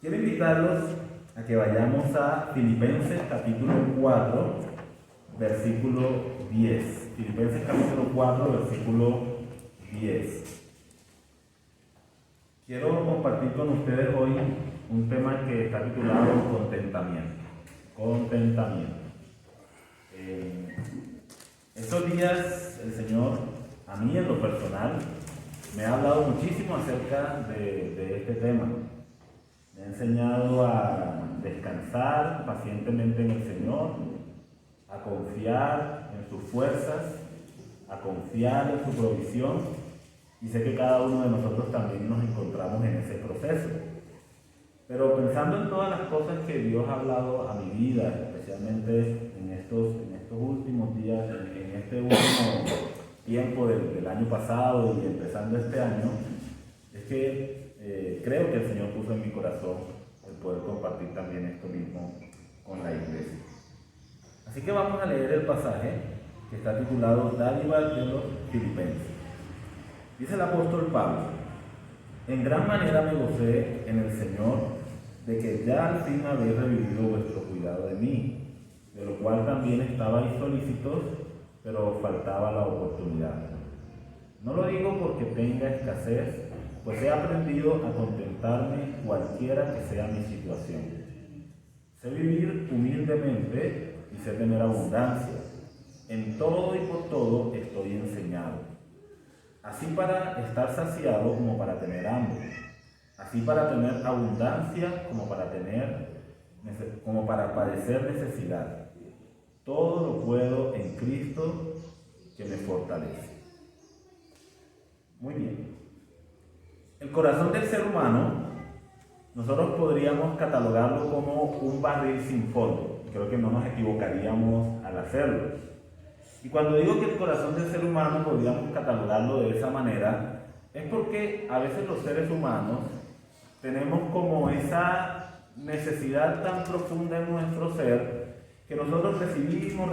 Quiero invitarlos a que vayamos a Filipenses capítulo 4, versículo 10. Filipenses capítulo 4, versículo 10. Quiero compartir con ustedes hoy un tema que está titulado contentamiento. Contentamiento. Estos días el Señor, a mí en lo personal, me ha hablado muchísimo acerca de este tema. Me ha enseñado a descansar pacientemente en el Señor, a confiar en sus fuerzas, a confiar en su provisión, y sé que cada uno de nosotros también nos encontramos en ese proceso. Pero pensando en todas las cosas que Dios ha hablado a mi vida, especialmente en estos últimos días, en este último tiempo del año pasado y empezando este año, es que creo que el Señor puso en mi corazón el poder compartir también esto mismo con la iglesia. Así que vamos a leer el pasaje que está titulado Dádivas de los Filipenses. Dice el apóstol Pablo: en gran manera me gocé en el Señor de que ya al fin habéis revivido vuestro cuidado de mí, de lo cual también estabais solícitos, pero faltaba la oportunidad. No lo digo porque tenga escasez, pues he aprendido a contentarme cualquiera que sea mi situación. Sé vivir humildemente y sé tener abundancia. En todo y por todo estoy enseñado. Así para estar saciado como para tener hambre. Así para tener abundancia como para padecer necesidad. Todo lo puedo en Cristo que me fortalece. Muy bien. El corazón del ser humano, nosotros podríamos catalogarlo como un barril sin fondo. Creo que no nos equivocaríamos al hacerlo. Y cuando digo que el corazón del ser humano podríamos catalogarlo de esa manera, es porque a veces los seres humanos tenemos como esa necesidad tan profunda en nuestro ser que nosotros recibimos,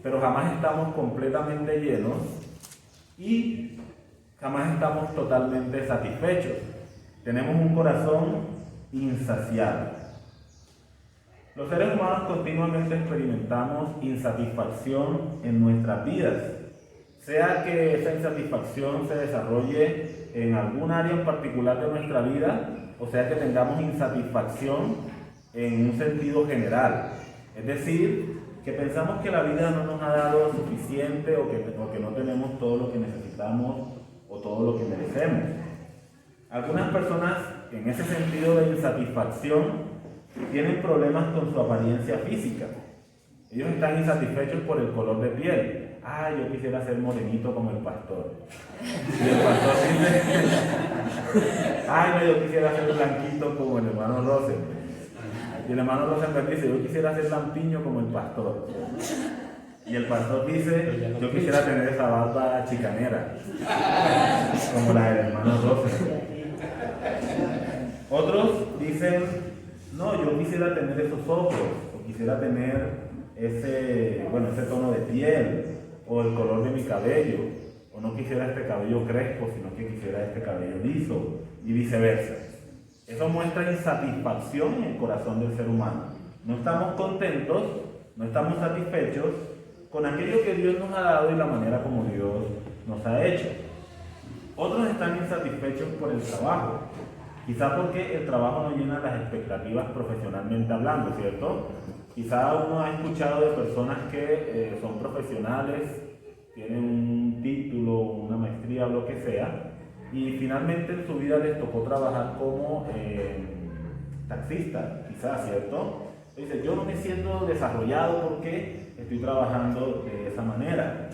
pero jamás estamos completamente llenos y jamás estamos totalmente satisfechos. Tenemos un corazón insaciable. Los seres humanos continuamente experimentamos insatisfacción en nuestras vidas, sea que esa insatisfacción se desarrolle en algún área en particular de nuestra vida, o sea que tengamos insatisfacción en un sentido general. Es decir, que pensamos que la vida no nos ha dado suficiente o que no tenemos todo lo que necesitamos o todo lo que merecemos. Algunas personas en ese sentido de insatisfacción tienen problemas con su apariencia física. Ellos están insatisfechos por el color de piel. Yo quisiera ser morenito como el pastor. Y el pastor dice, no, yo quisiera ser blanquito como el hermano Rosenberg. Y el hermano Rosenberg dice, yo quisiera ser lampiño como el pastor. Y el pastor dice, yo quisiera tener esa barba chicanera, como la del hermano Rosenberg. Otros dicen, no, yo quisiera tener esos ojos, o quisiera tener ese tono de piel, o el color de mi cabello, o no quisiera este cabello crespo, sino que quisiera este cabello liso, y viceversa. Eso muestra insatisfacción en el corazón del ser humano. No estamos contentos, no estamos satisfechos con aquello que Dios nos ha dado y la manera como Dios nos ha hecho. Otros están insatisfechos por el trabajo. Quizá porque el trabajo no llena las expectativas profesionalmente hablando, ¿cierto? Quizá uno ha escuchado de personas que son profesionales, tienen un título, una maestría o lo que sea, y finalmente en su vida les tocó trabajar como taxista, quizá, ¿cierto? Dice, yo no me siento desarrollado porque estoy trabajando de esa manera.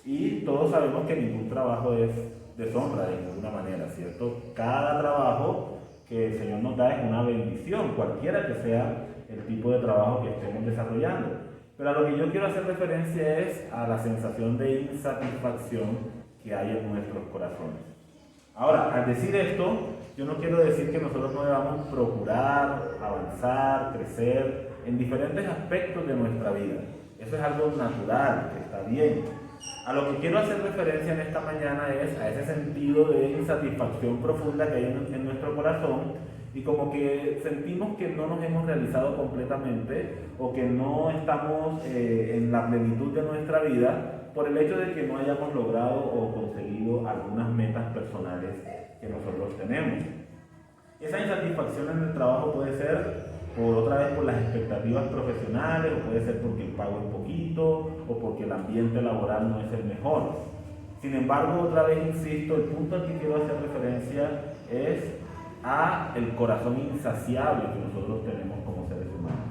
Y todos sabemos que ningún trabajo es deshonra de ninguna manera, ¿cierto? Cada trabajo que el Señor nos da es una bendición, cualquiera que sea el tipo de trabajo que estemos desarrollando. Pero a lo que yo quiero hacer referencia es a la sensación de insatisfacción que hay en nuestros corazones. Ahora, al decir esto, yo no quiero decir que nosotros no debamos procurar avanzar, crecer en diferentes aspectos de nuestra vida. Eso es algo natural, que está bien. A lo que quiero hacer referencia en esta mañana es a ese sentido de insatisfacción profunda que hay en nuestro corazón y como que sentimos que no nos hemos realizado completamente o que no estamos en la plenitud de nuestra vida por el hecho de que no hayamos logrado o conseguido algunas metas personales que nosotros tenemos. Esa insatisfacción en el trabajo puede ser por las expectativas profesionales, o puede ser porque el pago es poquito, o porque el ambiente laboral no es el mejor. Sin embargo, otra vez insisto, el punto al que quiero hacer referencia es a el corazón insaciable que nosotros tenemos como seres humanos.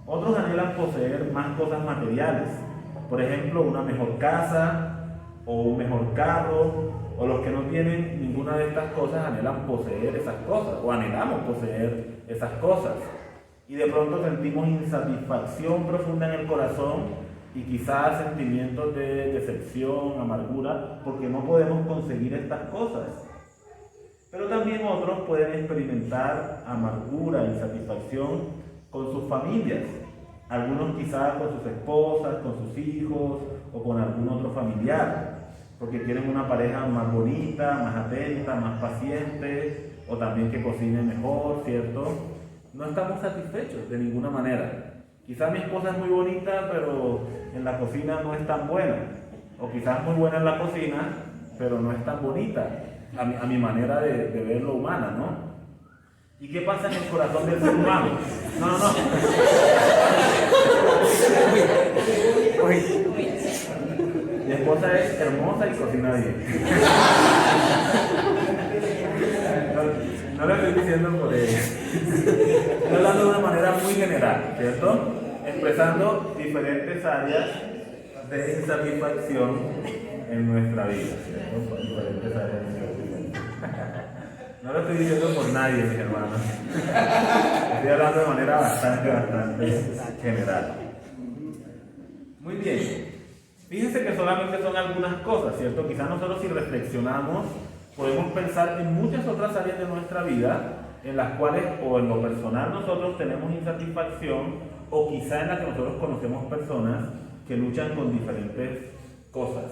Otros anhelan poseer más cosas materiales, por ejemplo, una mejor casa o un mejor carro, o los que no tienen ninguna de estas cosas anhelan poseer esas cosas, o anhelamos poseer esas cosas. Y de pronto sentimos insatisfacción profunda en el corazón y quizás sentimientos de decepción, amargura, porque no podemos conseguir estas cosas. Pero también otros pueden experimentar amargura, insatisfacción con sus familias. Algunos quizás con sus esposas, con sus hijos o con algún otro familiar, porque quieren una pareja más bonita, más atenta, más paciente, o también que cocine mejor, ¿cierto? No estamos satisfechos de ninguna manera. Quizás mi esposa es muy bonita, pero en la cocina no es tan buena. O quizás muy buena en la cocina, pero no es tan bonita, a mi manera de ver lo humana, ¿no? ¿Y qué pasa en el corazón del ser humano? No. Mi esposa es hermosa y cocina bien. No lo estoy diciendo por ella. Estoy hablando de una manera muy general, ¿cierto? Expresando diferentes áreas de insatisfacción en nuestra vida, ¿cierto? Por diferentes áreas de insatisfacción. No lo estoy diciendo por nadie, mis hermanos. Estoy hablando de manera bastante general. Muy bien. Fíjense que solamente son algunas cosas, ¿cierto? Quizás nosotros si reflexionamos podemos pensar en muchas otras áreas de nuestra vida en las cuales o en lo personal nosotros tenemos insatisfacción o quizá en las que nosotros conocemos personas que luchan con diferentes cosas,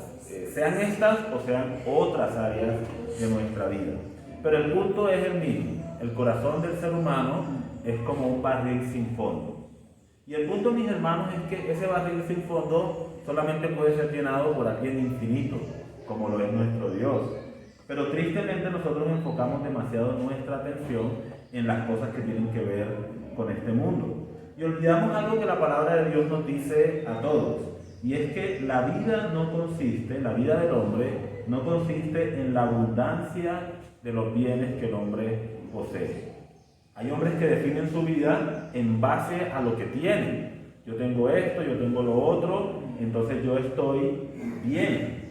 sean estas o sean otras áreas de nuestra vida. Pero el punto es el mismo, el corazón del ser humano es como un barril sin fondo. Y el punto, mis hermanos, es que ese barril sin fondo solamente puede ser llenado por alguien infinito, como lo es nuestro Dios. Pero tristemente nosotros enfocamos demasiado nuestra atención en las cosas que tienen que ver con este mundo. Y olvidamos algo que la palabra de Dios nos dice a todos. Y es que la vida del hombre no consiste en la abundancia de los bienes que el hombre posee. Hay hombres que definen su vida en base a lo que tienen. Yo tengo esto, yo tengo lo otro, entonces yo estoy bien.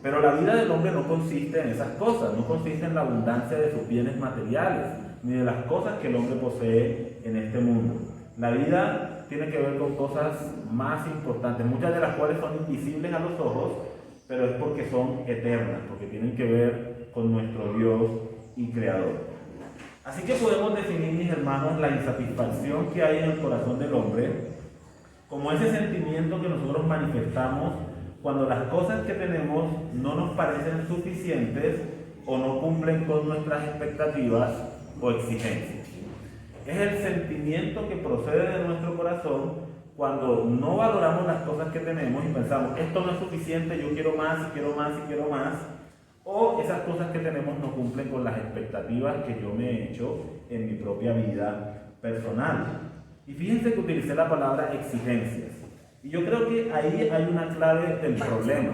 Pero la vida del hombre no consiste en esas cosas, no consiste en la abundancia de sus bienes materiales, ni de las cosas que el hombre posee en este mundo. La vida tiene que ver con cosas más importantes, muchas de las cuales son invisibles a los ojos, pero es porque son eternas, porque tienen que ver con nuestro Dios y Creador. Así que podemos definir, mis hermanos, la insatisfacción que hay en el corazón del hombre como ese sentimiento que nosotros manifestamos cuando las cosas que tenemos no nos parecen suficientes o no cumplen con nuestras expectativas o exigencias. Es el sentimiento que procede de nuestro corazón cuando no valoramos las cosas que tenemos y pensamos, esto no es suficiente, yo quiero más y quiero más y quiero más, o esas cosas que tenemos no cumplen con las expectativas que yo me he hecho en mi propia vida personal. Y fíjense que utilicé la palabra exigencias. Y yo creo que ahí hay una clave del problema.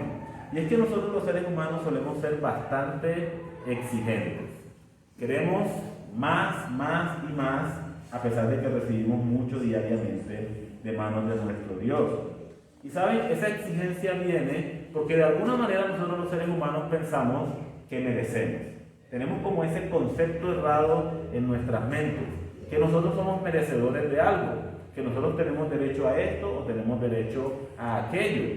Y es que nosotros los seres humanos solemos ser bastante exigentes. Queremos más y más, a pesar de que recibimos mucho diariamente de manos de nuestro Dios. Y saben, esa exigencia viene porque de alguna manera nosotros los seres humanos pensamos que merecemos. Tenemos como ese concepto errado en nuestras mentes, que nosotros somos merecedores de algo, que nosotros tenemos derecho a esto o tenemos derecho a aquello.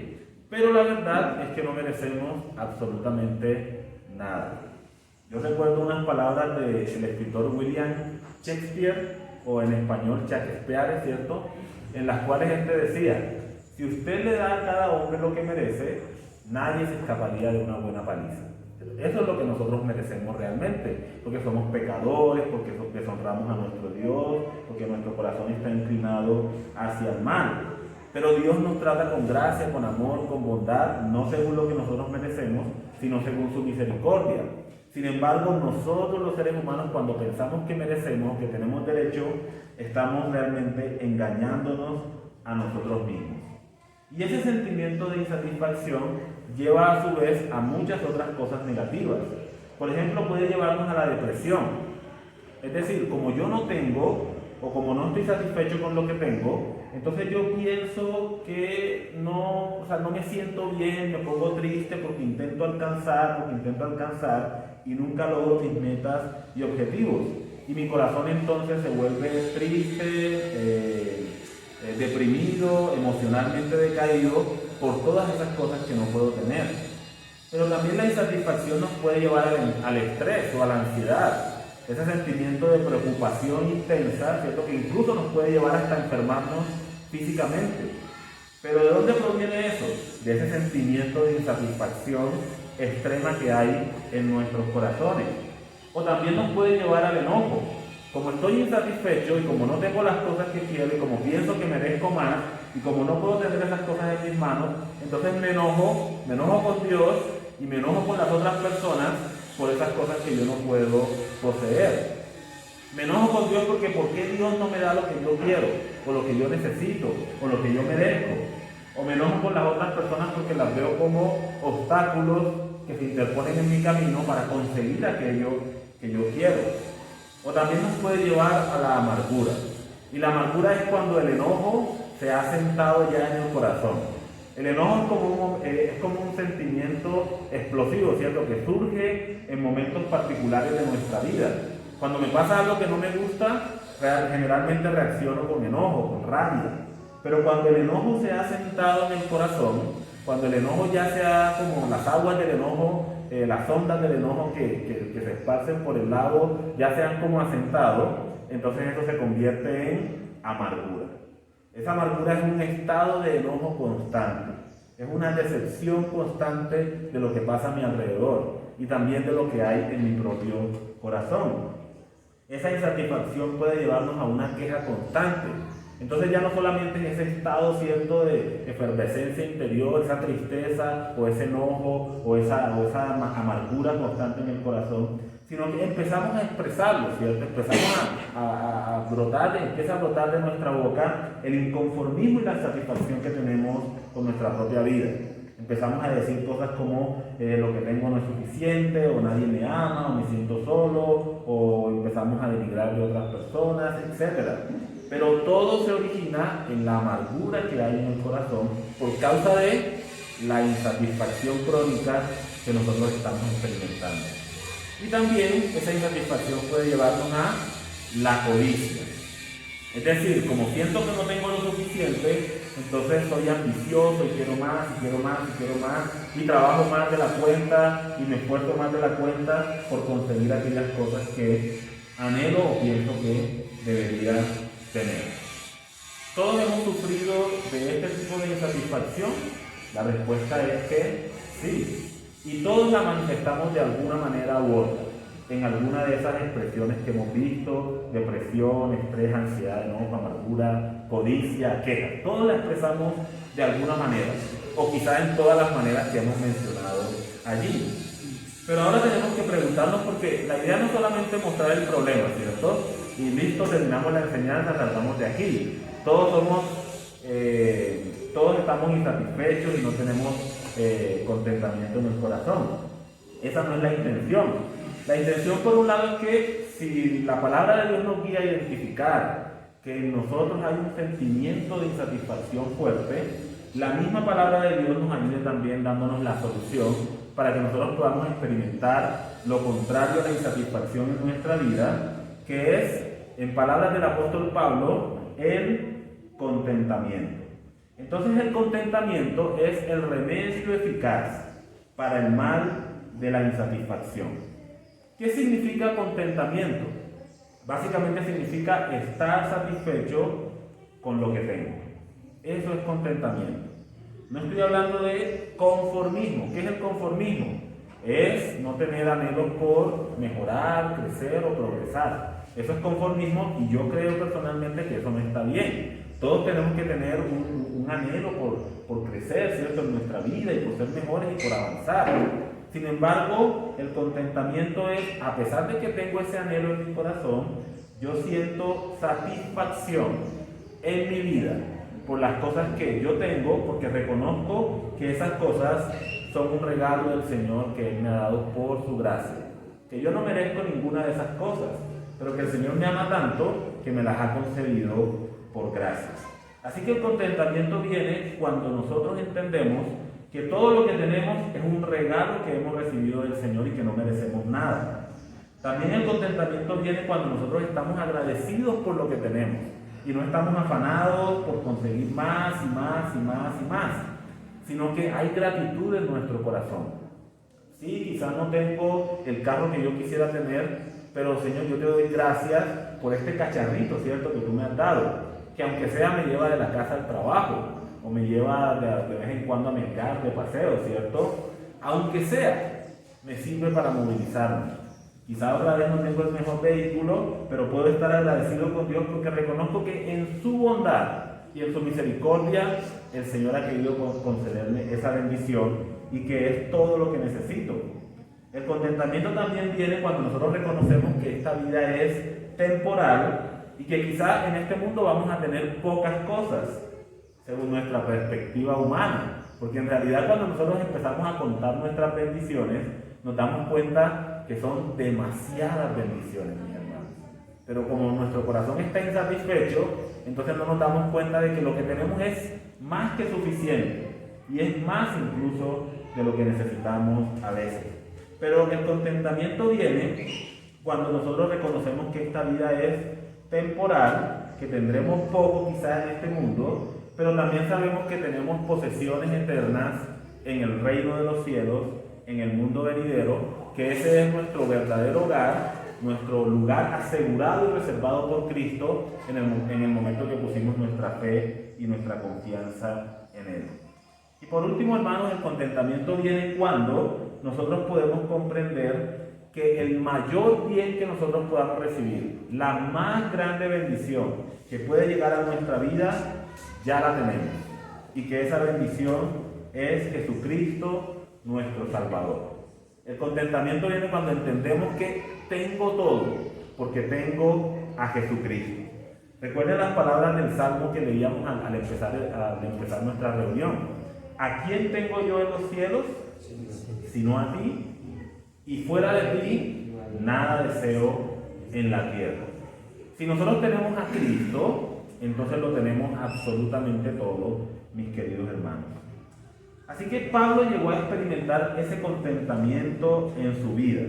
Pero la verdad es que no merecemos absolutamente nada. Yo recuerdo unas palabras del escritor William Shakespeare, o en español Shakespeare, ¿cierto?, en las cuales decía: si usted le da a cada hombre lo que merece, Nadie se escaparía de una buena paliza. Eso es lo que nosotros merecemos realmente, porque somos pecadores, porque deshonramos a nuestro Dios, porque nuestro corazón está inclinado hacia el mal. Pero Dios nos trata con gracia, con amor, con bondad, no según lo que nosotros merecemos, sino según su misericordia. Sin embargo, nosotros los seres humanos, cuando pensamos que merecemos, que tenemos derecho, estamos realmente engañándonos a nosotros mismos. Y ese sentimiento de insatisfacción lleva a su vez a muchas otras cosas negativas. Por ejemplo, puede llevarnos a la depresión. Es decir, como yo no tengo, o como no estoy satisfecho con lo que tengo, entonces yo pienso que no me siento bien, me pongo triste porque intento alcanzar y nunca logro mis metas y objetivos. Y mi corazón entonces se vuelve triste, deprimido, emocionalmente decaído por todas esas cosas que no puedo tener. Pero también la insatisfacción nos puede llevar al estrés o a la ansiedad. Ese sentimiento de preocupación intensa, ¿cierto? Que incluso nos puede llevar hasta enfermarnos físicamente. Pero ¿de dónde proviene eso? De ese sentimiento de insatisfacción extrema que hay en nuestros corazones. O también nos puede llevar al enojo. Como estoy insatisfecho y como no tengo las cosas que quiero y como pienso que merezco más y como no puedo tener esas cosas en mis manos, entonces me enojo con Dios y me enojo con las otras personas por esas cosas que yo no puedo poseer. Me enojo con Dios porque ¿por qué Dios no me da lo que yo quiero, o lo que yo necesito, o lo que yo merezco? O me enojo con las otras personas porque las veo como obstáculos que se interponen en mi camino para conseguir aquello que yo quiero. O también nos puede llevar a la amargura. Y la amargura es cuando el enojo se ha sentado ya en el corazón. El enojo es como un sentimiento explosivo, ¿cierto? Que surge en momentos particulares de nuestra vida. Cuando me pasa algo que no me gusta, generalmente reacciono con enojo, con rabia. Pero cuando el enojo se ha sentado en el corazón, cuando el enojo ya sea como las aguas del enojo, las ondas del enojo que se esparcen por el lago, ya se han como asentado, entonces eso se convierte en amargura. Esa amargura es un estado de enojo constante, es una decepción constante de lo que pasa a mi alrededor y también de lo que hay en mi propio corazón. Esa insatisfacción puede llevarnos a una queja constante. Entonces ya no solamente es ese estado cierto de efervescencia interior, esa tristeza o ese enojo o esa amargura constante en el corazón, sino que empezamos a expresarlo, ¿cierto? Empezamos empieza a brotar de nuestra boca el inconformismo y la insatisfacción que tenemos con nuestra propia vida. Empezamos a decir cosas como lo que tengo no es suficiente, o nadie me ama, o me siento solo, o empezamos a denigrar de otras personas, etc. Pero todo se origina en la amargura que hay en el corazón por causa de la insatisfacción crónica que nosotros estamos experimentando. Y también esa insatisfacción puede llevarnos a la codicia. Es decir, como siento que no tengo lo suficiente, entonces soy ambicioso y quiero más, y quiero más, y quiero más, y trabajo más de la cuenta, y me esfuerzo más de la cuenta por conseguir aquellas cosas que anhelo o pienso que debería tener. ¿Todos hemos sufrido de este tipo de insatisfacción? La respuesta es que sí. Y todos la manifestamos de alguna manera u otra, en alguna de esas expresiones que hemos visto: depresión, estrés, ansiedad, enojo, amargura, codicia, queja. Todos la expresamos de alguna manera, o quizás en todas las maneras que hemos mencionado allí. Pero ahora tenemos que preguntarnos, porque la idea no es solamente mostrar el problema, ¿cierto? Y listo, terminamos la enseñanza, saltamos de aquí. Todos estamos insatisfechos y no tenemos contentamiento en el corazón. Esa no es la intención. La intención, por un lado, es que si la palabra de Dios nos guía a identificar que en nosotros hay un sentimiento de insatisfacción fuerte, la misma palabra de Dios nos ayude también dándonos la solución para que nosotros podamos experimentar lo contrario a la insatisfacción en nuestra vida, que es, en palabras del apóstol Pablo, el contentamiento. Entonces el contentamiento es el remedio eficaz para el mal de la insatisfacción. ¿Qué significa contentamiento? Básicamente significa estar satisfecho con lo que tengo. Eso es contentamiento. No estoy hablando de conformismo. ¿Qué es el conformismo? Es no tener anhelos por mejorar, crecer o progresar. Eso es conformismo y yo creo personalmente que eso no está bien. Todos tenemos que tener un anhelo por crecer, ¿cierto?, en nuestra vida y por ser mejores y por avanzar. Sin embargo, el contentamiento es, a pesar de que tengo ese anhelo en mi corazón, yo siento satisfacción en mi vida por las cosas que yo tengo, porque reconozco que esas cosas son un regalo del Señor que Él me ha dado por su gracia. Que yo no merezco ninguna de esas cosas, pero que el Señor me ama tanto que me las ha concedido por gracia. Así que el contentamiento viene cuando nosotros entendemos que todo lo que tenemos es un regalo que hemos recibido del Señor y que no merecemos nada. También el contentamiento viene cuando nosotros estamos agradecidos por lo que tenemos y no estamos afanados por conseguir más y más y más y más, sino que hay gratitud en nuestro corazón. Sí, quizás no tengo el carro que yo quisiera tener, pero Señor, yo te doy gracias por este cacharrito, ¿cierto?, que tú me has dado, que aunque sea me lleva de la casa al trabajo, o me lleva de vez en cuando a mercar de paseo, ¿cierto? Aunque sea, me sirve para movilizarme. Quizá otra vez no tengo el mejor vehículo, pero puedo estar agradecido con Dios porque reconozco que en su bondad y en su misericordia el Señor ha querido concederme esa bendición y que es todo lo que necesito. El contentamiento también viene cuando nosotros reconocemos que esta vida es temporal y que quizá en este mundo vamos a tener pocas cosas según nuestra perspectiva humana, porque en realidad cuando nosotros empezamos a contar nuestras bendiciones nos damos cuenta que son demasiadas bendiciones, mis hermanos. Pero como nuestro corazón está insatisfecho, entonces no nos damos cuenta de que lo que tenemos es más que suficiente y es más incluso de lo que necesitamos a veces. Pero el contentamiento viene cuando nosotros reconocemos que esta vida es temporal, que tendremos poco quizás en este mundo, pero también sabemos que tenemos posesiones eternas en el reino de los cielos, en el mundo venidero, que ese es nuestro verdadero hogar, nuestro lugar asegurado y reservado por Cristo en el momento que pusimos nuestra fe y nuestra confianza en Él. Y por último, hermanos, el contentamiento viene cuando nosotros podemos comprender que el mayor bien que nosotros podamos recibir, la más grande bendición que puede llegar a nuestra vida, ya la tenemos. Y que esa bendición es Jesucristo, nuestro Salvador. El contentamiento viene cuando entendemos que tengo todo, porque tengo a Jesucristo. Recuerden las palabras del Salmo que leíamos al empezar nuestra reunión. ¿A quién tengo yo en los cielos? Sino a ti. Y fuera de ti, nada deseo en la tierra. Si nosotros tenemos a Cristo, entonces lo tenemos absolutamente todo, mis queridos hermanos. Así que Pablo llegó a experimentar ese contentamiento en su vida.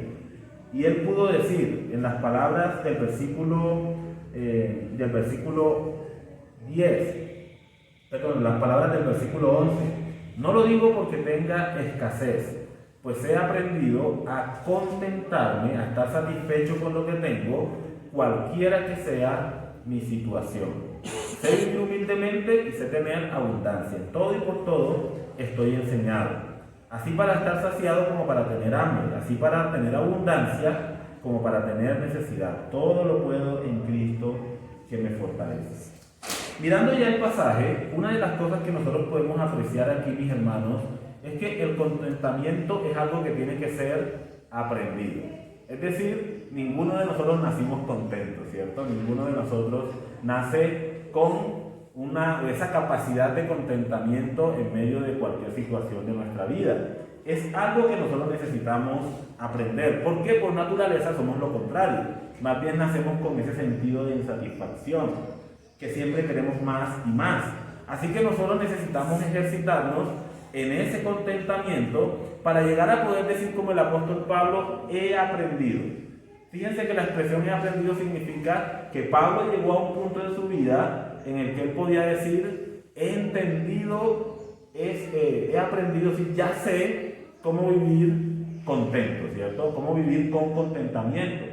Y él pudo decir, en las palabras del versículo 10, las palabras del versículo 11, no lo digo porque tenga escasez, pues he aprendido a contentarme, a estar satisfecho con lo que tengo, cualquiera que sea mi situación. Sé vivir humildemente y sé tener abundancia. En todo y por todo estoy enseñado. Así para estar saciado como para tener hambre. Así para tener abundancia como para tener necesidad. Todo lo puedo en Cristo que me fortalece. Mirando ya el pasaje, una de las cosas que nosotros podemos apreciar aquí, mis hermanos, es que el contentamiento es algo que tiene que ser aprendido. Es decir, ninguno de nosotros nacimos contentos, ¿cierto? Ninguno de nosotros nace con esa capacidad de contentamiento en medio de cualquier situación de nuestra vida. Es algo que nosotros necesitamos aprender, porque por naturaleza somos lo contrario. Más bien nacemos con ese sentido de insatisfacción, que siempre queremos más y más. Así que nosotros necesitamos ejercitarnos en ese contentamiento para llegar a poder decir como el apóstol Pablo, he aprendido. Fíjense que la expresión he aprendido significa que Pablo llegó a un punto de su vida en el que él podía decir, he entendido, he aprendido, sí, ya sé cómo vivir contento, ¿cierto? Cómo vivir con contentamiento.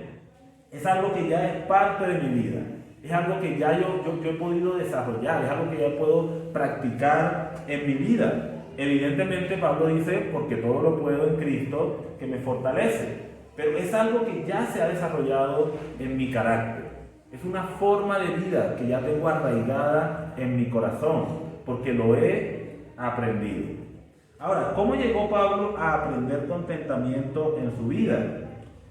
Es algo que ya es parte de mi vida. Es algo que ya yo he podido desarrollar, es algo que ya puedo practicar en mi vida. Evidentemente Pablo dice, porque todo lo puedo en Cristo que me fortalece. Pero es algo que ya se ha desarrollado en mi carácter. Es una forma de vida que ya tengo arraigada en mi corazón, porque lo he aprendido. Ahora, ¿cómo llegó Pablo a aprender contentamiento en su vida?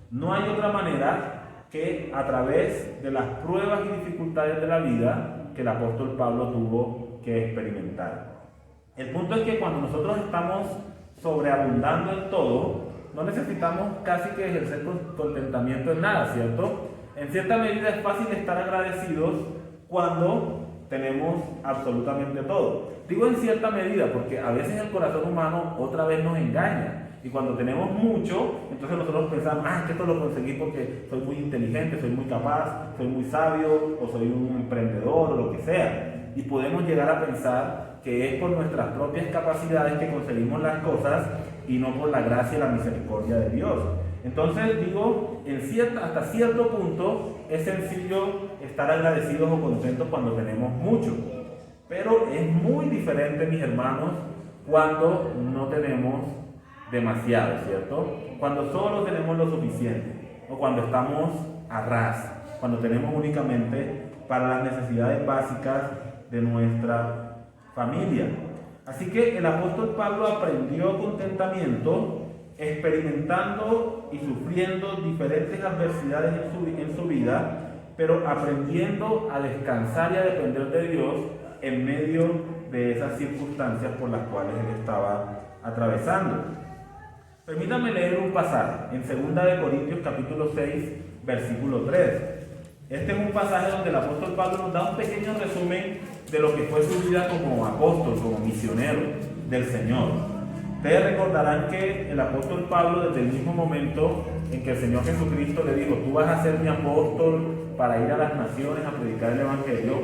No hay otra manera que a través de las pruebas y dificultades de la vida que el apóstol Pablo tuvo que experimentar. El punto es que cuando nosotros estamos sobreabundando en todo, no necesitamos casi que ejercer contentamiento en nada, ¿cierto? En cierta medida es fácil estar agradecidos cuando tenemos absolutamente todo. Digo en cierta medida porque a veces el corazón humano otra vez nos engaña. Y cuando tenemos mucho, entonces nosotros pensamos, que esto lo conseguí porque soy muy inteligente, soy muy capaz, soy muy sabio, o soy un emprendedor, o lo que sea. Y podemos llegar a pensar que es por nuestras propias capacidades que conseguimos las cosas y no por la gracia y la misericordia de Dios. Entonces digo, hasta cierto punto es sencillo estar agradecidos o contentos cuando tenemos mucho. Pero es muy diferente, mis hermanos, cuando no tenemos demasiado, ¿cierto? Cuando solo tenemos lo suficiente, o cuando estamos a ras, cuando tenemos únicamente para las necesidades básicas de nuestra familia. Así que el apóstol Pablo aprendió contentamiento experimentando y sufriendo diferentes adversidades en su vida, pero aprendiendo a descansar y a depender de Dios en medio de esas circunstancias por las cuales él estaba atravesando. Permítanme leer un pasaje en 2 Corintios capítulo 6, versículo 3. Este es un pasaje donde el apóstol Pablo nos da un pequeño resumen de lo que fue su vida como apóstol, como misionero del Señor. Ustedes recordarán que el apóstol Pablo, desde el mismo momento en que el Señor Jesucristo le dijo, tú vas a ser mi apóstol para ir a las naciones a predicar el Evangelio,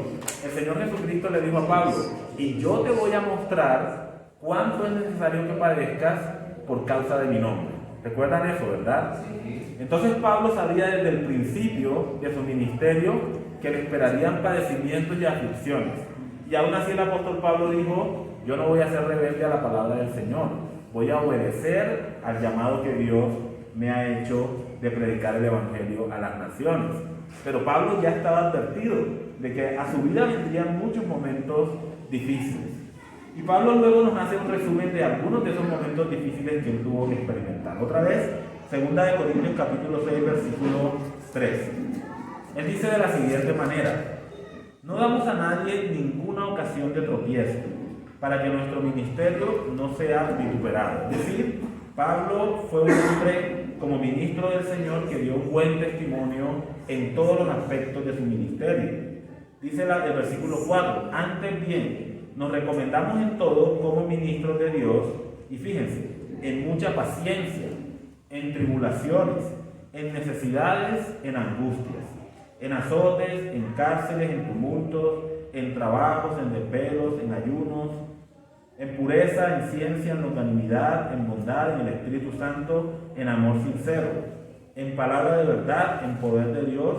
el Señor Jesucristo le dijo a Pablo, y yo te voy a mostrar cuánto es necesario que padezcas por causa de mi nombre. ¿Recuerdan eso, verdad? Sí. Entonces Pablo sabía desde el principio de su ministerio que le esperarían padecimientos y aflicciones. Y aún así el apóstol Pablo dijo, yo no voy a ser rebelde a la palabra del Señor. Voy a obedecer al llamado que Dios me ha hecho de predicar el Evangelio a las naciones. Pero Pablo ya estaba advertido de que a su vida vendrían muchos momentos difíciles. Y Pablo luego nos hace un resumen de algunos de esos momentos difíciles que él tuvo que experimentar. Otra vez, 2 Corintios capítulo 6, versículo 3. Él dice de la siguiente manera, no damos a nadie ninguna ocasión de tropiezo, para que nuestro ministerio no sea vituperado. Es decir, Pablo fue un hombre como ministro del Señor que dio buen testimonio en todos los aspectos de su ministerio. Dice el versículo 4, antes bien, nos recomendamos en todo como ministros de Dios, y fíjense, en mucha paciencia, en tribulaciones, en necesidades, en angustias, en azotes, en cárceles, en tumultos, en trabajos, en desvelos, en ayunos, en pureza, en ciencia, en longanimidad, en bondad, en el Espíritu Santo, en amor sincero, en palabra de verdad, en poder de Dios,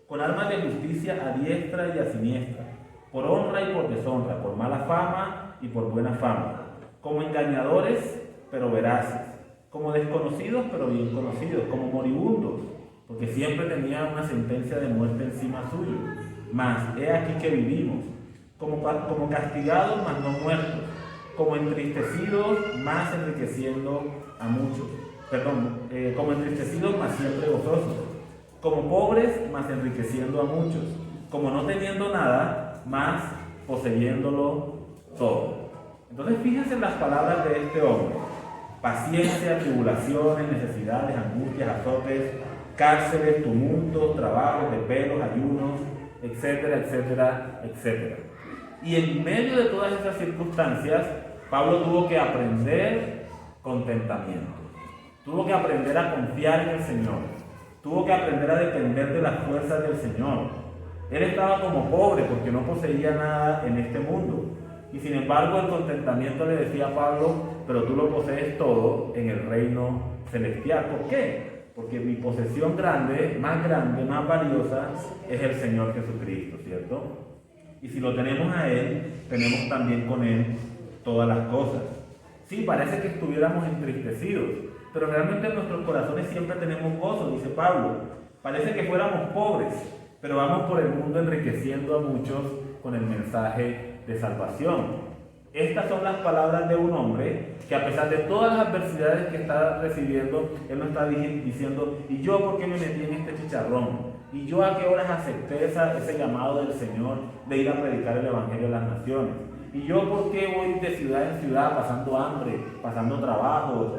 con armas de justicia a diestra y a siniestra, por honra y por deshonra, por mala fama y por buena fama, como engañadores pero veraces, como desconocidos pero bien conocidos, como moribundos, porque siempre tenía una sentencia de muerte encima suyo, mas he aquí que vivimos, como castigados mas no muertos, como entristecidos mas enriqueciendo a muchos, como entristecidos mas siempre gozosos, como pobres mas enriqueciendo a muchos, como no teniendo nada mas poseyéndolo todo. Entonces fíjense en las palabras de este hombre: paciencia, tribulaciones, necesidades, angustias, azotes, cárceles, tumultos, trabajos, desvelos, ayunos, etcétera, etcétera, etcétera. Y en medio de todas esas circunstancias, Pablo tuvo que aprender contentamiento. Tuvo que aprender a confiar en el Señor. Tuvo que aprender a depender de las fuerzas del Señor. Él estaba como pobre porque no poseía nada en este mundo. Y sin embargo el contentamiento le decía a Pablo, pero tú lo posees todo en el reino celestial. ¿Por qué? Porque mi posesión grande, más valiosa, es el Señor Jesucristo, ¿cierto? Y si lo tenemos a Él, tenemos también con Él todas las cosas. Sí, parece que estuviéramos entristecidos, pero realmente en nuestros corazones siempre tenemos gozo, dice Pablo. Parece que fuéramos pobres, pero vamos por el mundo enriqueciendo a muchos con el mensaje de salvación. Estas son las palabras de un hombre que, a pesar de todas las adversidades que está recibiendo, él no está diciendo: ¿y yo por qué me metí en este chicharrón? ¿Y yo a qué horas acepté ese llamado del Señor de ir a predicar el Evangelio a las naciones? ¿Y yo por qué voy de ciudad en ciudad pasando hambre, pasando trabajos,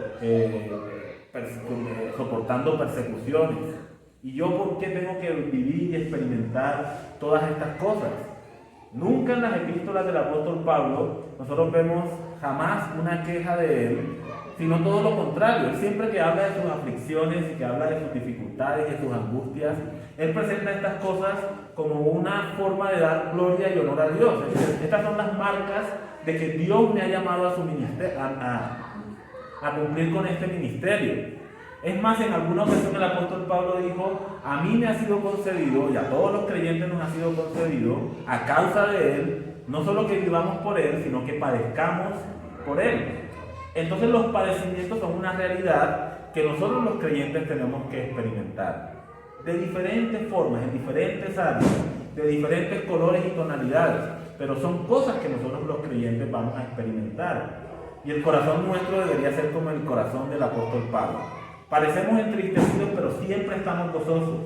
soportando persecuciones? ¿Y yo por qué tengo que vivir y experimentar todas estas cosas? Nunca en las epístolas del apóstol Pablo nosotros vemos jamás una queja de él, sino todo lo contrario. Él siempre que habla de sus aflicciones y que habla de sus dificultades y de sus angustias, él presenta estas cosas como una forma de dar gloria y honor a Dios. Estas son las marcas de que Dios me ha llamado a su ministerio, a cumplir con este ministerio. Es más, en alguna ocasión el apóstol Pablo dijo: a mí me ha sido concedido, y a todos los creyentes nos ha sido concedido, a causa de Él, no solo que vivamos por Él, sino que padezcamos por Él. Entonces los padecimientos son una realidad que nosotros los creyentes tenemos que experimentar, de diferentes formas, en diferentes áreas, de diferentes colores y tonalidades, pero son cosas que nosotros los creyentes vamos a experimentar. Y el corazón nuestro debería ser como el corazón del apóstol Pablo. Parecemos entristecidos, pero siempre estamos gozosos.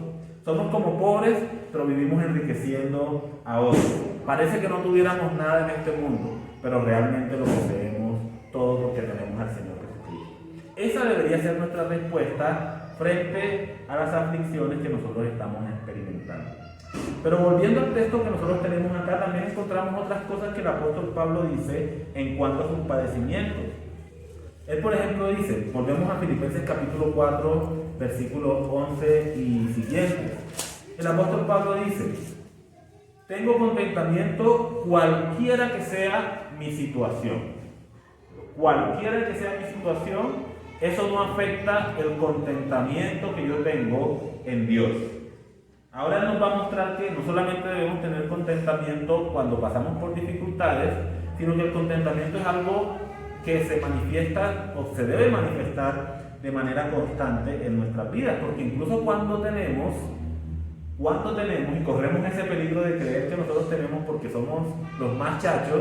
Somos como pobres, pero vivimos enriqueciendo a otros. Parece que no tuviéramos nada en este mundo, pero realmente lo poseemos todo porque tenemos al Señor Jesucristo. Esa debería ser nuestra respuesta frente a las aflicciones que nosotros estamos experimentando. Pero volviendo al texto que nosotros tenemos acá, también encontramos otras cosas que el apóstol Pablo dice en cuanto a sus padecimientos. Él, por ejemplo, dice, volvemos a Filipenses capítulo 4, versículos 11 y siguientes. El apóstol Pablo dice: tengo contentamiento cualquiera que sea mi situación. Cualquiera que sea mi situación, eso no afecta el contentamiento que yo tengo en Dios. Ahora Él nos va a mostrar que no solamente debemos tener contentamiento cuando pasamos por dificultades, sino que el contentamiento es algo que se manifiesta o se debe manifestar de manera constante en nuestras vidas, porque incluso cuando tenemos y corremos ese peligro de creer que nosotros tenemos porque somos los más chachos,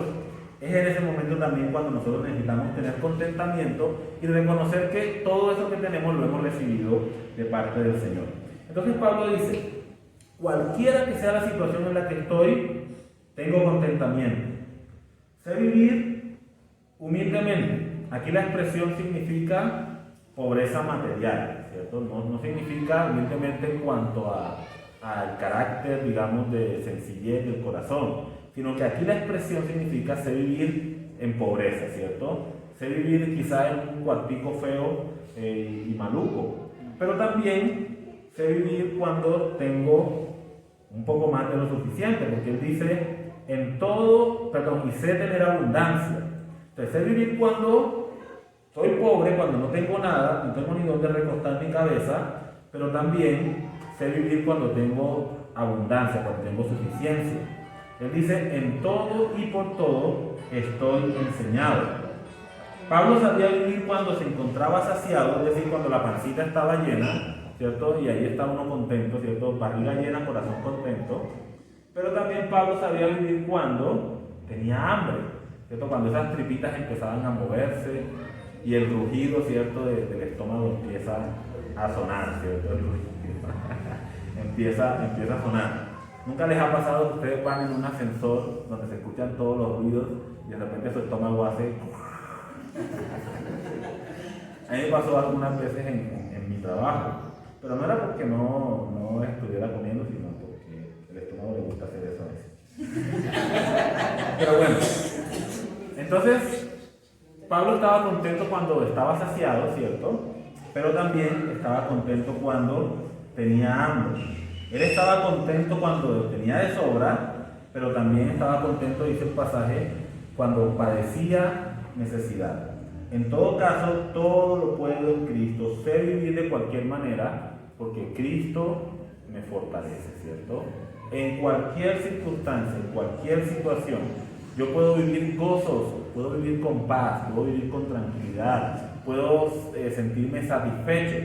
es en ese momento también cuando nosotros necesitamos tener contentamiento y reconocer que todo eso que tenemos lo hemos recibido de parte del Señor. Entonces Pablo dice: cualquiera que sea la situación en la que estoy, tengo contentamiento. Sé vivir humildemente. Aquí la expresión significa pobreza material, ¿cierto? No significa humildemente en cuanto al carácter, digamos, de sencillez del corazón, sino que aquí la expresión significa sé vivir en pobreza, ¿cierto? Sé vivir quizá en un cuartico feo y maluco, pero también sé vivir cuando tengo un poco más de lo suficiente, porque él dice y sé tener abundancia. Sé vivir cuando soy pobre, cuando no tengo nada, no tengo ni dónde recostar mi cabeza, pero también sé vivir cuando tengo abundancia, cuando tengo suficiencia. Él dice: en todo y por todo estoy enseñado. Pablo sabía vivir cuando se encontraba saciado, es decir, cuando la pancita estaba llena, ¿cierto? Y ahí está uno contento, ¿cierto? Barriga llena, corazón contento. Pero también Pablo sabía vivir cuando tenía hambre, ¿cierto? Cuando esas tripitas empezaban a moverse y el rugido, ¿cierto?, del estómago empieza a sonar, ¿cierto? El rugido empieza a sonar. ¿Nunca les ha pasado que ustedes van en un ascensor donde se escuchan todos los ruidos y de repente su estómago hace... A mí me pasó algunas veces en mi trabajo, pero no era porque no estuviera comiendo, sino porque el estómago le gusta hacer eso a veces. Pero bueno, entonces Pablo estaba contento cuando estaba saciado, ¿cierto? Pero también estaba contento cuando tenía hambre. Él estaba contento cuando tenía de sobra, pero también estaba contento, dice el pasaje, cuando padecía necesidad. En todo caso, todo lo puedo en Cristo. Sé vivir de cualquier manera, porque Cristo me fortalece, ¿cierto? En cualquier circunstancia, en cualquier situación, yo puedo vivir gozoso, puedo vivir con paz, puedo vivir con tranquilidad, puedo sentirme satisfecho,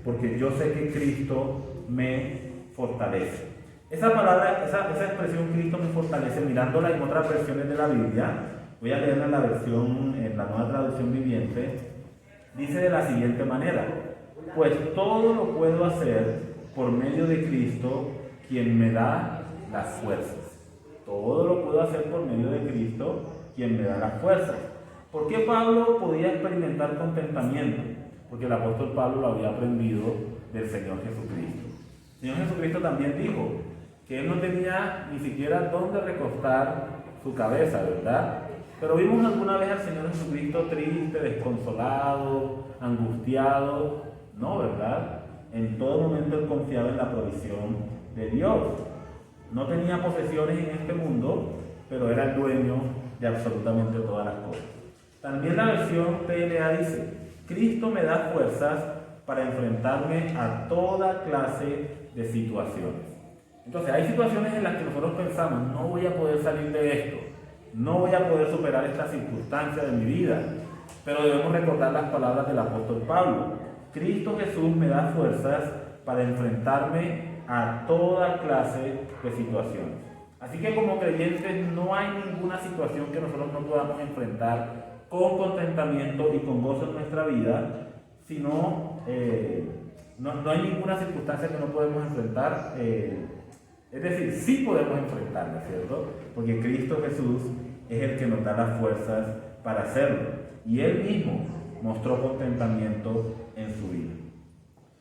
porque yo sé que Cristo me fortalece. Esa palabra, esa expresión Cristo me fortalece, mirándola en otras versiones de la Biblia, voy a leerla en la Nueva Traducción Viviente, dice de la siguiente manera: pues todo lo puedo hacer por medio de Cristo, quien me da las fuerzas. Todo lo puedo hacer por medio de Cristo, quien me da las fuerzas. ¿Por qué Pablo podía experimentar contentamiento? Porque el apóstol Pablo lo había aprendido del Señor Jesucristo. El Señor Jesucristo también dijo que él no tenía ni siquiera dónde recostar su cabeza, ¿verdad? Pero vimos alguna vez al Señor Jesucristo triste, desconsolado, angustiado. No, ¿verdad? En todo momento él confiaba en la provisión de Dios. No tenía posesiones en este mundo, pero era el dueño de absolutamente todas las cosas. También la versión TLA dice: Cristo me da fuerzas para enfrentarme a toda clase de situaciones. Entonces hay situaciones en las que nosotros pensamos: no voy a poder salir de esto, no voy a poder superar esta circunstancia de mi vida. Pero debemos recordar las palabras del apóstol Pablo: Cristo Jesús me da fuerzas para enfrentarme a toda clase de situaciones. Así que como creyentes no hay ninguna situación que nosotros no podamos enfrentar con contentamiento y con gozo en nuestra vida, sino no hay ninguna circunstancia que no podemos enfrentar. Es decir, sí podemos enfrentarla, ¿cierto? Porque Cristo Jesús es el que nos da las fuerzas para hacerlo. Y Él mismo mostró contentamiento en su vida.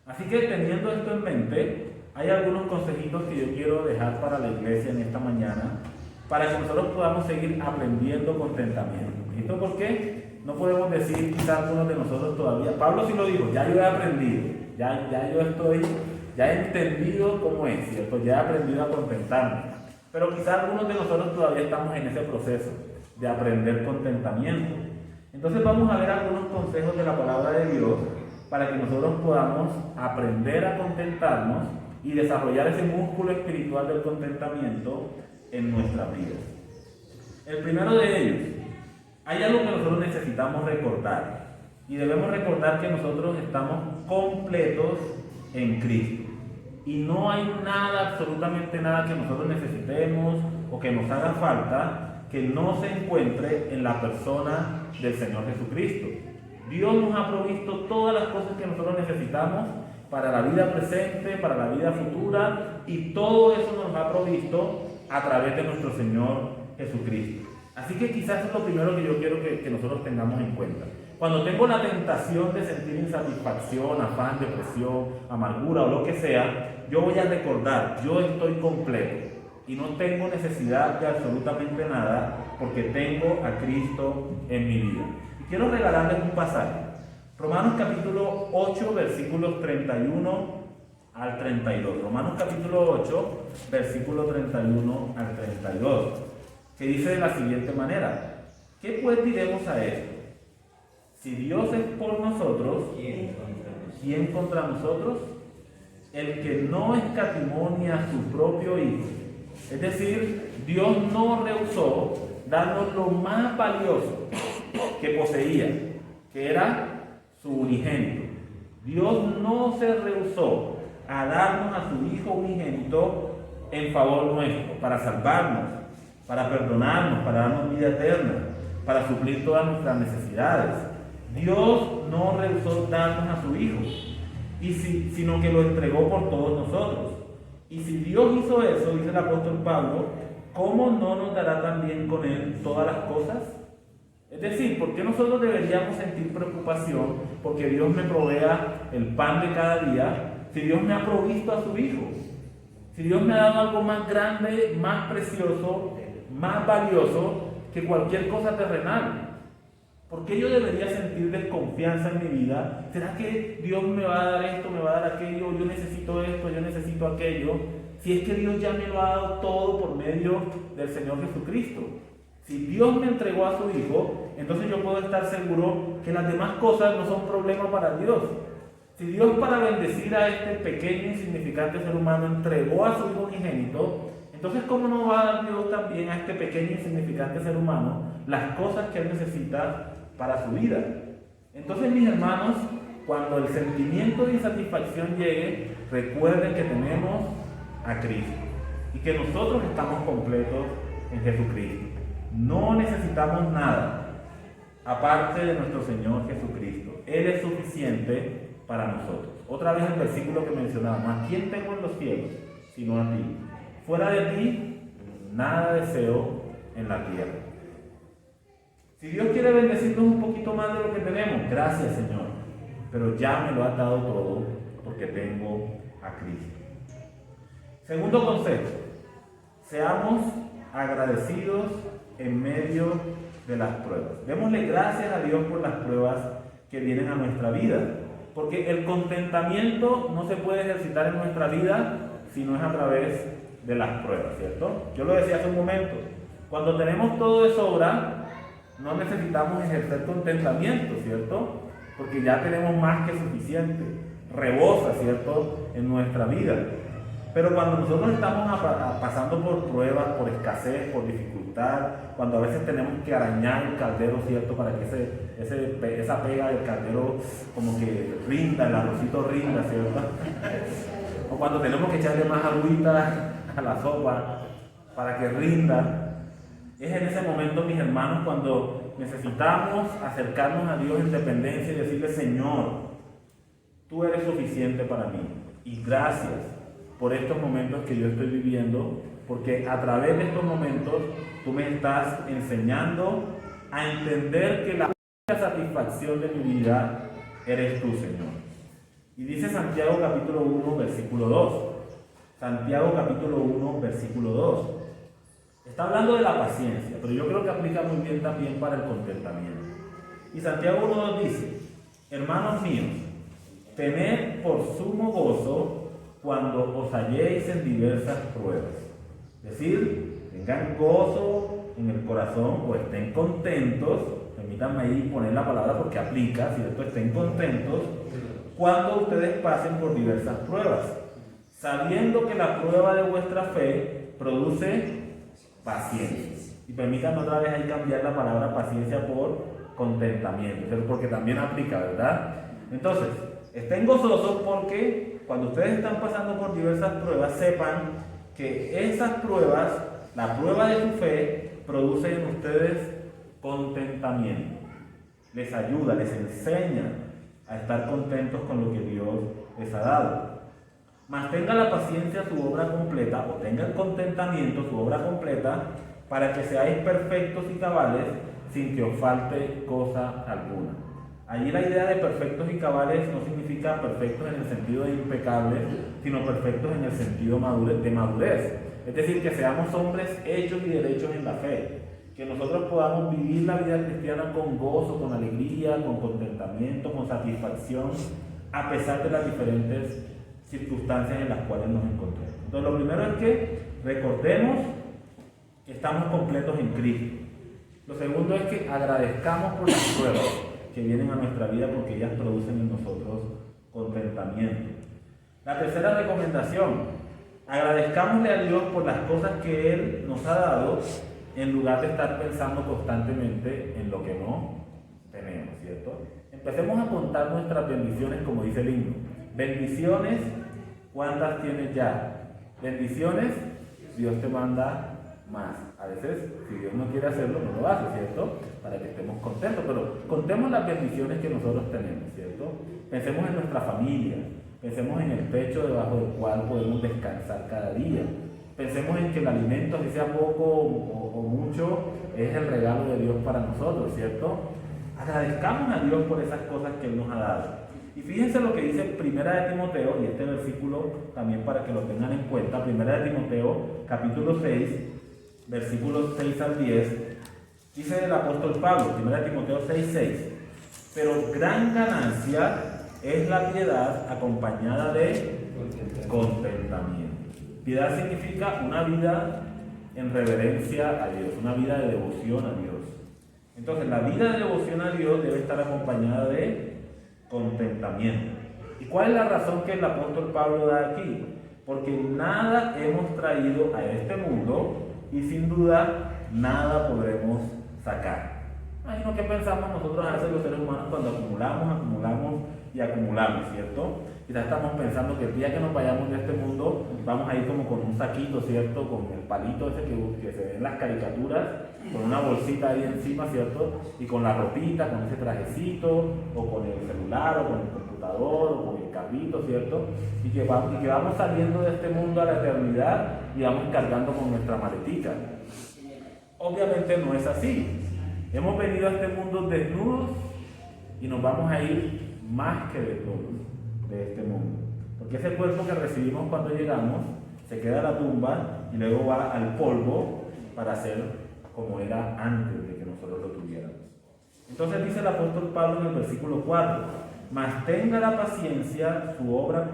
Así que teniendo esto en mente, hay algunos consejitos que yo quiero dejar para la iglesia en esta mañana, para que nosotros podamos seguir aprendiendo contentamiento. ¿Esto por qué? No podemos decir, quizás algunos de nosotros todavía, Pablo sí lo dijo: ya yo he aprendido, ya he entendido cómo es, ¿cierto? Ya he aprendido a contentarme. Pero quizás algunos de nosotros todavía estamos en ese proceso de aprender contentamiento. Entonces vamos a ver algunos consejos de la palabra de Dios para que nosotros podamos aprender a contentarnos y desarrollar ese músculo espiritual del contentamiento en nuestras vidas. El primero de ellos: hay algo que nosotros necesitamos recordar, y debemos recordar que nosotros estamos completos en Cristo, y no hay nada, absolutamente nada que nosotros necesitemos o que nos haga falta que no se encuentre en la persona del Señor Jesucristo. Dios nos ha provisto todas las cosas que nosotros necesitamos para la vida presente, para la vida futura, y todo eso nos ha provisto a través de nuestro Señor Jesucristo. Así que quizás es lo primero que yo quiero que nosotros tengamos en cuenta. Cuando tengo la tentación de sentir insatisfacción, afán, depresión, amargura o lo que sea, yo voy a recordar: yo estoy completo y no tengo necesidad de absolutamente nada, porque tengo a Cristo en mi vida. Y quiero regalarles un pasaje. Romanos capítulo 8, versículos 31 al 32. Romanos capítulo 8, versículo 31 al 32. Que dice de la siguiente manera: ¿qué pues diremos a esto? Si Dios es por nosotros, ¿quién contra nosotros? El que no escatimó ni a su propio Hijo. Es decir, Dios no rehusó darnos lo más valioso que poseía, que era su unigénito. Dios no se rehusó a darnos a su Hijo unigénito en favor nuestro, para salvarnos, para perdonarnos, para darnos vida eterna, para suplir todas nuestras necesidades. Dios no rehusó darnos a su Hijo, sino que lo entregó por todos nosotros. Y si Dios hizo eso, dice el apóstol Pablo, ¿cómo no nos dará también con Él todas las cosas? Es decir, ¿por qué nosotros deberíamos sentir preocupación porque Dios me provea el pan de cada día, si Dios me ha provisto a su Hijo? Si Dios me ha dado algo más grande, más precioso, más valioso que cualquier cosa terrenal. ¿Por qué yo debería sentir desconfianza en mi vida? ¿Será que Dios me va a dar esto, me va a dar aquello? Yo necesito esto, yo necesito aquello. Si es que Dios ya me lo ha dado todo por medio del Señor Jesucristo. Si Dios me entregó a su Hijo, entonces yo puedo estar seguro que las demás cosas no son problema para Dios. Si Dios, para bendecir a este pequeño e insignificante ser humano, entregó a su Hijo unigénito, Entonces, ¿cómo no va a dar Dios también a este pequeño y insignificante ser humano las cosas que él necesita para su vida? Entonces, mis hermanos, cuando el sentimiento de insatisfacción llegue, recuerden que tenemos a Cristo y que nosotros estamos completos en Jesucristo. No necesitamos nada aparte de nuestro Señor Jesucristo. Él es suficiente para nosotros. Otra vez el versículo que mencionábamos: ¿a quién tengo en los cielos sino a ti? Fuera de ti, nada deseo en la tierra. Si Dios quiere bendecirnos un poquito más de lo que tenemos, gracias, Señor, pero ya me lo has dado todo porque tengo a Cristo. Segundo consejo: seamos agradecidos en medio de las pruebas. Démosle gracias a Dios por las pruebas que vienen a nuestra vida, porque el contentamiento no se puede ejercitar en nuestra vida si no es a través de las pruebas, ¿cierto? Yo lo decía hace un momento: cuando tenemos todo de sobra, no necesitamos ejercer contentamiento, ¿cierto? Porque ya tenemos más que suficiente, rebosa, ¿cierto?, en nuestra vida. Pero cuando nosotros estamos pasando por pruebas, por escasez, por dificultad, cuando a veces tenemos que arañar el caldero, ¿cierto?, para que esa pega del caldero como que rinda, el arrocito rinda, ¿cierto? O cuando tenemos que echarle más agüita a la sopa para que rinda. Es en ese momento, mis hermanos, cuando necesitamos acercarnos a Dios en dependencia y decirle: Señor, tú eres suficiente para mí. Y gracias por estos momentos que yo estoy viviendo, porque a través de estos momentos tú me estás enseñando a entender que la única satisfacción de mi vida eres tú, Señor. Y dice Santiago capítulo 1, versículo 2. Santiago capítulo 1, versículo 2. Está hablando de la paciencia, pero yo creo que aplica muy bien también para el contentamiento. Y Santiago 1:2 dice: hermanos míos, tened por sumo gozo cuando os halléis en diversas pruebas. Es decir, tengan gozo en el corazón o estén contentos. Permítanme ahí poner la palabra porque aplica, ¿cierto? Estén contentos cuando ustedes pasen por diversas pruebas, sabiendo que la prueba de vuestra fe produce paciencia. Y permítanme otra vez ahí cambiar la palabra paciencia por contentamiento, porque también aplica, ¿verdad? Entonces, estén gozosos porque cuando ustedes están pasando por diversas pruebas, sepan que esas pruebas, la prueba de su fe, produce en ustedes contentamiento. Les ayuda, les enseña a estar contentos con lo que Dios les ha dado. Mas tenga la paciencia su obra completa, o tenga el contentamiento su obra completa, para que seáis perfectos y cabales, sin que os falte cosa alguna. Allí la idea de perfectos y cabales no significa perfectos en el sentido de impecables, sino perfectos en el sentido de madurez. Es decir, que seamos hombres hechos y derechos en la fe. Que nosotros podamos vivir la vida cristiana con gozo, con alegría, con contentamiento, con satisfacción, a pesar de las diferentes circunstancias en las cuales nos encontremos. Entonces, lo primero es que recordemos que estamos completos en Cristo. Lo segundo es que agradezcamos por las pruebas que vienen a nuestra vida, porque ellas producen en nosotros contentamiento. La tercera recomendación: agradezcámosle a Dios por las cosas que Él nos ha dado, en lugar de estar pensando constantemente en lo que no tenemos, ¿cierto? Empecemos a contar nuestras bendiciones, como dice el himno. Bendiciones, ¿cuántas tienes ya? Bendiciones, Dios te manda más. A veces, si Dios no quiere hacerlo, no lo hace, ¿cierto? Para que estemos contentos, pero contemos las bendiciones que nosotros tenemos, ¿cierto? Pensemos en nuestra familia, pensemos en el techo debajo del cual podemos descansar cada día. Pensemos en que el alimento, si sea poco o mucho, es el regalo de Dios para nosotros, ¿cierto? Agradezcamos a Dios por esas cosas que Él nos ha dado. Y fíjense lo que dice Primera de Timoteo, y este versículo también para que lo tengan en cuenta. Primera de Timoteo, capítulo 6, versículos 6 al 10, dice el apóstol Pablo, Primera de Timoteo 6:6: pero gran ganancia es la piedad acompañada de contentamiento. Piedad significa una vida en reverencia a Dios, una vida de devoción a Dios. Entonces, la vida de devoción a Dios debe estar acompañada de contentamiento. ¿Y cuál es la razón que el apóstol Pablo da aquí? porque nada hemos traído a este mundo y sin duda nada podremos sacar. Imagino que pensamos nosotros a veces los seres humanos cuando acumulamos y acumulamos, ¿cierto? Quizás estamos pensando que el día que nos vayamos de este mundo vamos a ir como con un saquito, ¿cierto? Con el palito ese que se ve en las caricaturas, con una bolsita ahí encima, ¿cierto? Y con la ropita, con ese trajecito, o con el celular, o con el computador, o con el carrito, ¿cierto? Y que vamos saliendo de este mundo a la eternidad y vamos cargando con nuestra maletica. Obviamente no es así. Hemos venido a este mundo desnudos y nos vamos a ir más que desnudos de este mundo. Porque ese cuerpo que recibimos cuando llegamos se queda en la tumba y luego va al polvo para ser como era antes de que nosotros lo tuviéramos. Entonces dice el apóstol Pablo en el versículo 4, mas tenga la paciencia su obra,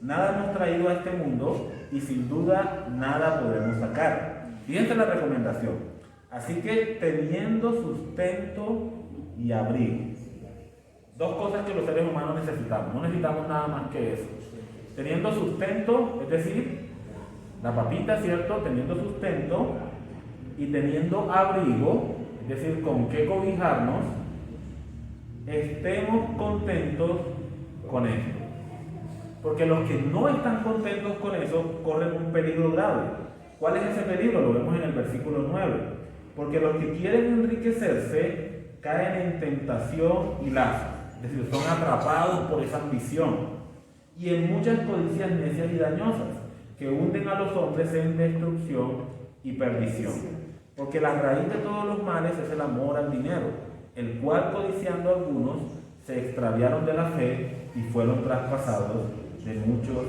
nada hemos traído a este mundo y sin duda nada podremos sacar. Fíjense la recomendación. Así que teniendo sustento y abrigo. Dos cosas que los seres humanos necesitamos. No necesitamos nada más que eso. Teniendo sustento, es decir, la papita, ¿cierto? Teniendo sustento y teniendo abrigo, es decir, con qué cobijarnos, estemos contentos con esto. Porque los que no están contentos con eso corren un peligro grave. ¿Cuál es ese peligro? Lo vemos en el versículo 9. Porque los que quieren enriquecerse caen en tentación y lazo. Es decir, son atrapados por esa ambición y en muchas codicias necias y dañosas que hunden a los hombres en destrucción y perdición. Porque la raíz de todos los males es el amor al dinero, el cual codiciando algunos se extraviaron de la fe y fueron traspasados de muchos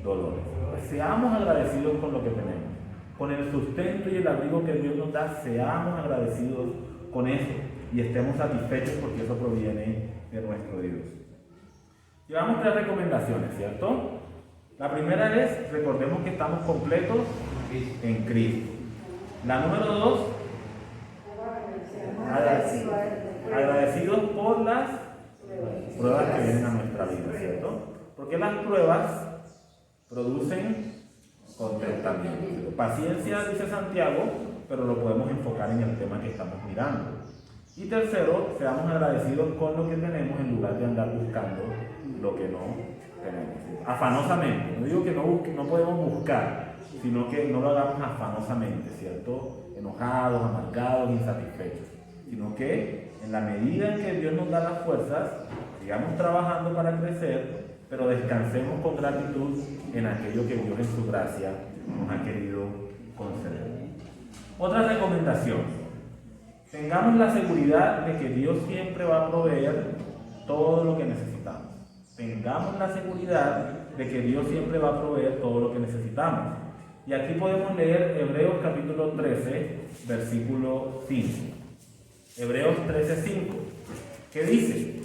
dolores. Pues seamos agradecidos con lo que tenemos, con el sustento y el abrigo que Dios nos da, seamos agradecidos con eso y estemos satisfechos porque eso proviene de nuestro Dios. Llevamos 3 recomendaciones, ¿cierto? La primera es, recordemos que estamos completos en Cristo. La número 2, agradecidos por las pruebas que vienen a nuestra vida, ¿cierto? Porque las pruebas producen contentamiento. Paciencia, dice Santiago, pero lo podemos enfocar en el tema que estamos mirando. Y tercero, seamos agradecidos con lo que tenemos en lugar de andar buscando lo que no tenemos. Afanosamente, no digo que no podemos buscar, sino que no lo hagamos afanosamente, ¿cierto? Enojados, amargados, insatisfechos, sino que en la medida en que Dios nos da las fuerzas, sigamos trabajando para crecer, pero descansemos con gratitud en aquello que Dios en su gracia nos ha querido conceder. Otra recomendación. Tengamos la seguridad de que Dios siempre va a proveer todo lo que necesitamos. Tengamos la seguridad de que Dios siempre va a proveer todo lo que necesitamos. Y aquí podemos leer Hebreos capítulo 13, versículo 5. Hebreos 13, 5, que dice: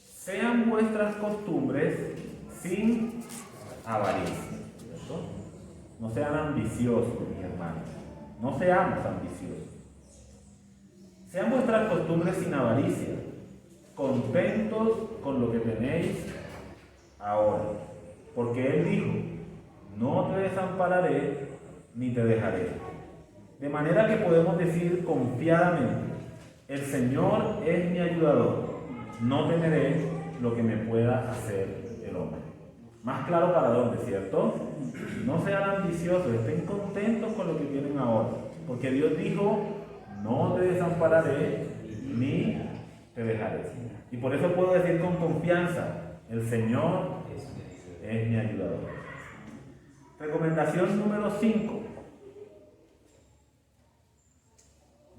sean vuestras costumbres sin avaricia. ¿Cierto? No sean ambiciosos, mis hermanos. No seamos ambiciosos. Sean vuestras costumbres sin avaricia, contentos con lo que tenéis ahora. Porque Él dijo: no te desampararé ni te dejaré. De manera que podemos decir confiadamente: el Señor es mi ayudador, no temeré lo que me pueda hacer el hombre. Más claro para dónde, ¿cierto? No sean ambiciosos, estén contentos con lo que tienen ahora. Porque Dios dijo: no te desampararé ni te dejaré. Y por eso puedo decir con confianza: el Señor es mi ayudador. Recomendación número 5.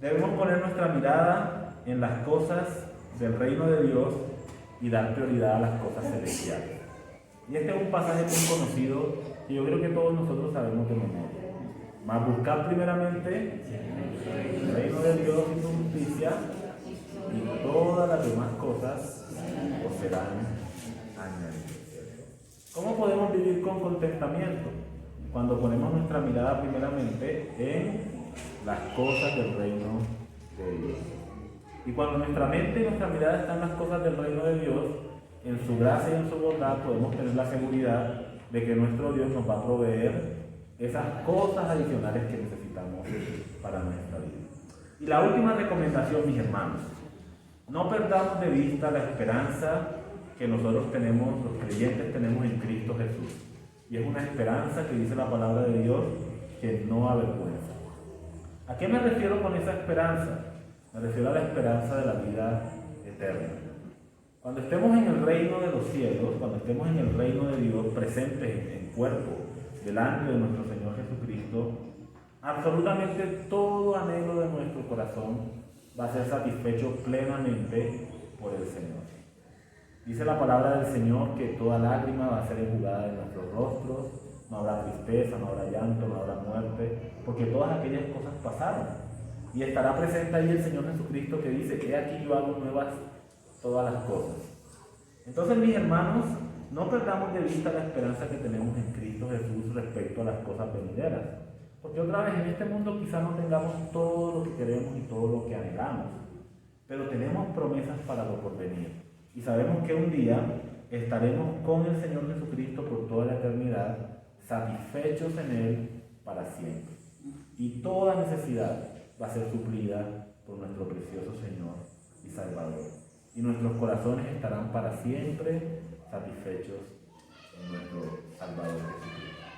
Debemos poner nuestra mirada en las cosas del reino de Dios y dar prioridad a las cosas celestiales. Y este es un pasaje muy conocido que yo creo que todos nosotros sabemos de memoria. Mas buscar primeramente el reino de Dios y su justicia, y todas las demás cosas os serán añadidas. ¿Cómo podemos vivir con contentamiento? Cuando ponemos nuestra mirada primeramente en las cosas del reino de Dios. Y cuando nuestra mente y nuestra mirada están en las cosas del reino de Dios, en su gracia y en su bondad podemos tener la seguridad de que nuestro Dios nos va a proveer esas cosas adicionales que necesitamos para nuestra vida. Y la última recomendación, mis hermanos, no perdamos de vista la esperanza que nosotros tenemos, los creyentes tenemos en Cristo Jesús. Y es una esperanza que dice la palabra de Dios que no avergüenza. ¿A qué me refiero con esa esperanza? Me refiero a la esperanza de la vida eterna. Cuando estemos en el reino de los cielos, cuando estemos en el reino de Dios, presentes en cuerpo, delante de nuestro Señor Jesucristo, absolutamente todo anhelo de nuestro corazón va a ser satisfecho plenamente por el Señor. Dice la palabra del Señor que toda lágrima va a ser enjugada de nuestros rostros, no habrá tristeza, no habrá llanto, no habrá muerte, porque todas aquellas cosas pasaron. Y estará presente ahí el Señor Jesucristo que dice, he aquí yo hago nuevas todas las cosas. Entonces, mis hermanos, no perdamos de vista la esperanza que tenemos en Cristo Jesús respecto a las cosas venideras. Porque otra vez en este mundo quizá no tengamos todo lo que queremos y todo lo que anhelamos, pero tenemos promesas para lo porvenir. Y sabemos que un día estaremos con el Señor Jesucristo por toda la eternidad, satisfechos en Él para siempre. Y toda necesidad va a ser suplida por nuestro precioso Señor y Salvador. Y nuestros corazones estarán para siempre satisfechos en nuestro Salvador Jesucristo.